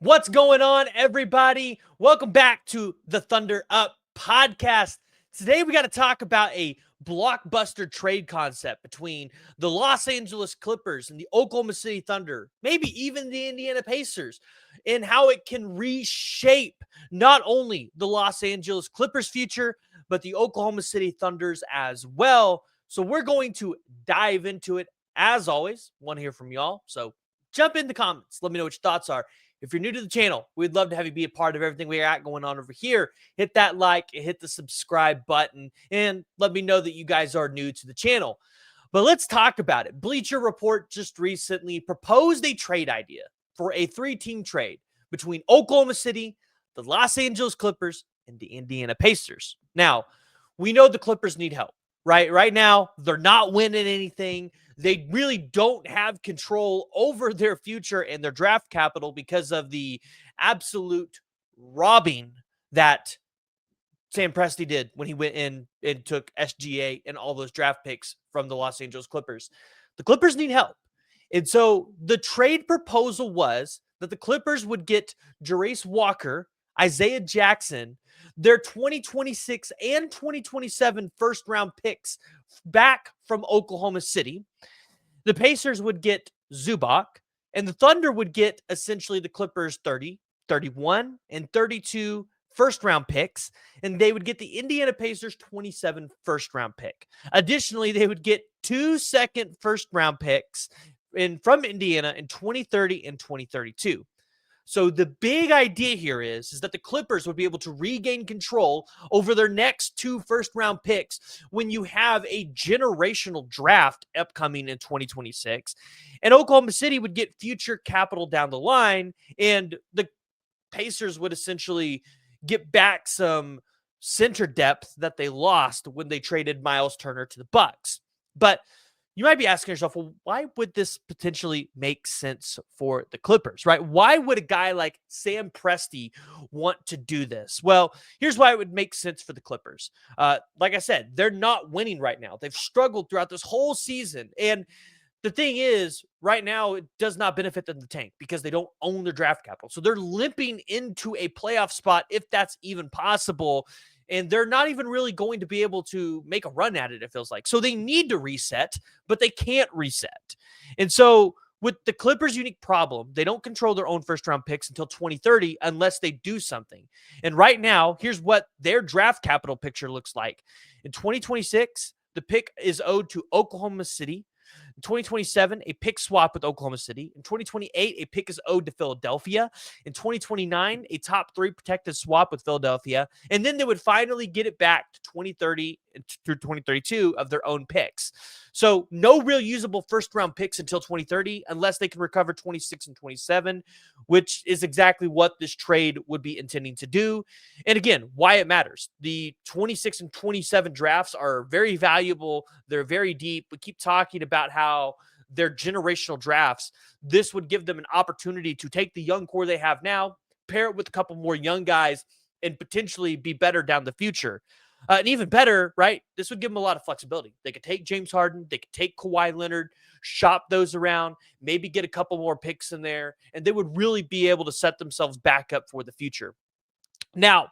What's going on, everybody? Welcome back to the Thunder Up podcast. Today, we got to talk about a blockbuster trade concept between the Los Angeles Clippers and the Oklahoma City Thunder, maybe even the Indiana Pacers, and how it can reshape not only the Los Angeles Clippers' future, but the Oklahoma City Thunder's as well. So, we're going to dive into it. As always, want to hear from y'all. So, jump in the comments. Let me know what your thoughts are. If you're new to the channel, we'd love to have you be a part of everything we got going on over here. Hit that like, hit the subscribe button, and let me know that you guys are new to the channel. But let's talk about it. Bleacher Report just recently proposed a trade idea for a 3-team trade between Oklahoma City, the Los Angeles Clippers, and the Indiana Pacers. Now, we know the Clippers need help, right? Right now, they're not winning anything. They really don't have control over their future and their draft capital because of the absolute robbing that Sam Presti did when he went in and took SGA and all those draft picks from the Los Angeles Clippers. The Clippers need help. And so the trade proposal was that the Clippers would get Jarace Walker, Isaiah Jackson, their 2026 and 2027 first-round picks back from Oklahoma City. The Pacers would get Zubac, and the Thunder would get essentially the Clippers 30, 31, and 32 first-round picks, and they would get the Indiana Pacers 27 first-round pick. Additionally, they would get 2 second first-round picks from Indiana in 2030 and 2032. So the big idea here is that the Clippers would be able to regain control over their next 2 first-round picks when you have a generational draft upcoming in 2026. And Oklahoma City would get future capital down the line, and the Pacers would essentially get back some center depth that they lost when they traded Miles Turner to the Bucks. But you might be asking yourself, well, why would this potentially make sense for the Clippers, right? Why would a guy like Sam Presti want to do this? Well, here's why it would make sense for the Clippers. Like I said, they're not winning right now. They've struggled throughout this whole season. And the thing is, right now, it does not benefit them to tank because they don't own their draft capital. So they're limping into a playoff spot if that's even possible. And they're not even really going to be able to make a run at it, it feels like. So they need to reset, but they can't reset. And so with the Clippers' unique problem, they don't control their own first-round picks until 2030 unless they do something. And right now, here's what their draft capital picture looks like. In 2026, the pick is owed to Oklahoma City. In 2027, a pick swap with Oklahoma City. In 2028, a pick is owed to Philadelphia. In 2029, a top 3 protected swap with Philadelphia. And then they would finally get it back to 2030 through 2032 of their own picks. So no real usable first-round picks until 2030 unless they can recover 26 and 27, which is exactly what this trade would be intending to do. And again, why it matters. The 26 and 27 drafts are very valuable. They're very deep. We keep talking about how they're generational drafts. This would give them an opportunity to take the young core they have now, pair it with a couple more young guys, and potentially be better down the future. And even better, right? This would give them a lot of flexibility. They could take James Harden. They could take Kawhi Leonard, shop those around, maybe get a couple more picks in there, and they would really be able to set themselves back up for the future. Now,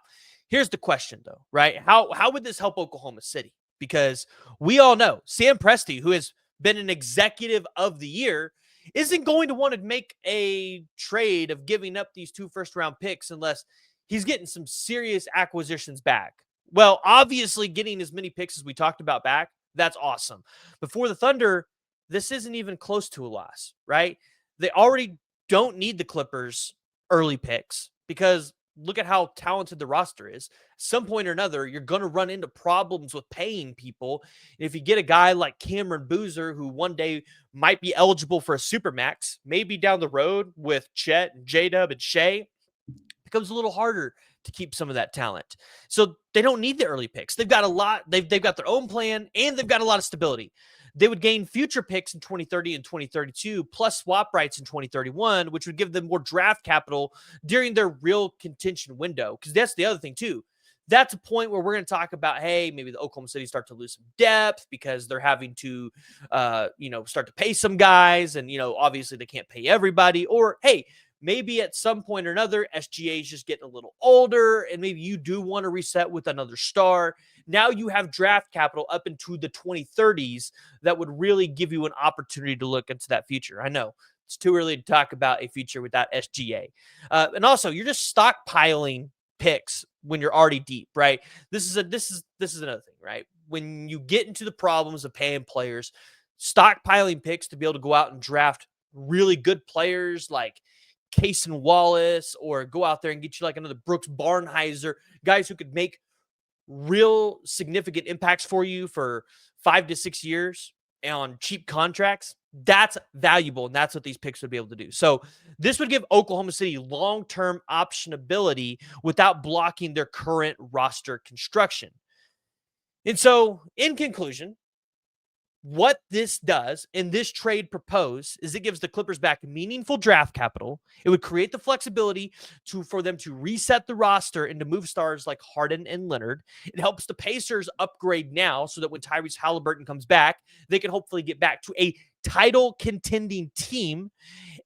here's the question, though, right? How would this help Oklahoma City? Because we all know Sam Presti, who has been an executive of the year, isn't going to want to make a trade of giving up these 2 first-round picks unless he's getting some serious acquisitions back. Well, obviously, getting as many picks as we talked about back, that's awesome. But for the Thunder, this isn't even close to a loss, right? They already don't need the Clippers' early picks because look at how talented the roster is. At some point or another, you're going to run into problems with paying people. And if you get a guy like Cameron Boozer, who one day might be eligible for a Supermax, maybe down the road with Chet and J-Dub and Shea, it becomes a little harder to keep some of that talent. So they don't need the early picks. They've got a lot. They've got their own plan, and they've got a lot of stability. They would gain future picks in 2030 and 2032, plus swap rights in 2031, which would give them more draft capital during their real contention window. Because that's the other thing, too. That's a point where we're going to talk about, hey, maybe the Oklahoma City start to lose some depth because they're having to, start to pay some guys. And, obviously they can't pay everybody. Or, hey, maybe at some point or another, SGA is just getting a little older, and maybe you do want to reset with another star. Now you have draft capital up into the 2030s that would really give you an opportunity to look into that future. I know it's too early to talk about a future without SGA. And also, you're just stockpiling picks when you're already deep, right? This is another thing, right? When you get into the problems of paying players, stockpiling picks to be able to go out and draft really good players like Cason Wallace, or go out there and get you like another Brooks Barnheiser, guys who could make real significant impacts for you for 5 to 6 years on cheap contracts. That's valuable, and that's what these picks would be able to do. So this would give Oklahoma City long-term optionability without blocking their current roster construction. And so, in conclusion, what this does in this trade proposed is it gives the Clippers back meaningful draft capital. It would create the flexibility for them to reset the roster and to move stars like Harden and Leonard. It helps the Pacers upgrade now so that when Tyrese Halliburton comes back, they can hopefully get back to a title contending team.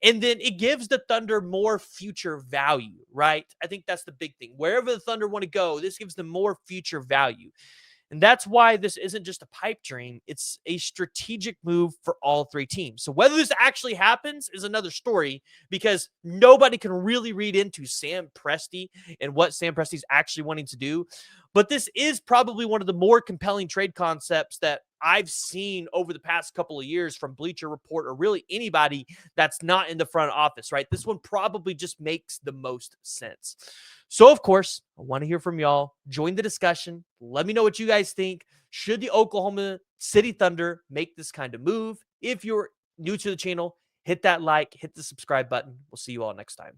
And then it gives the Thunder more future value, right? I think that's the big thing. Wherever the Thunder want to go, this gives them more future value. And that's why this isn't just a pipe dream. It's a strategic move for all three teams. So whether this actually happens is another story, because nobody can really read into Sam Presti and what Sam Presti's actually wanting to do. But this is probably one of the more compelling trade concepts that I've seen over the past couple of years from Bleacher Report, or really anybody that's not in the front office, right? This one probably just makes the most sense. So, of course, I want to hear from y'all. Join the discussion. Let me know what you guys think. Should the Oklahoma City Thunder make this kind of move? If you're new to the channel, hit that like, hit the subscribe button. We'll see you all next time.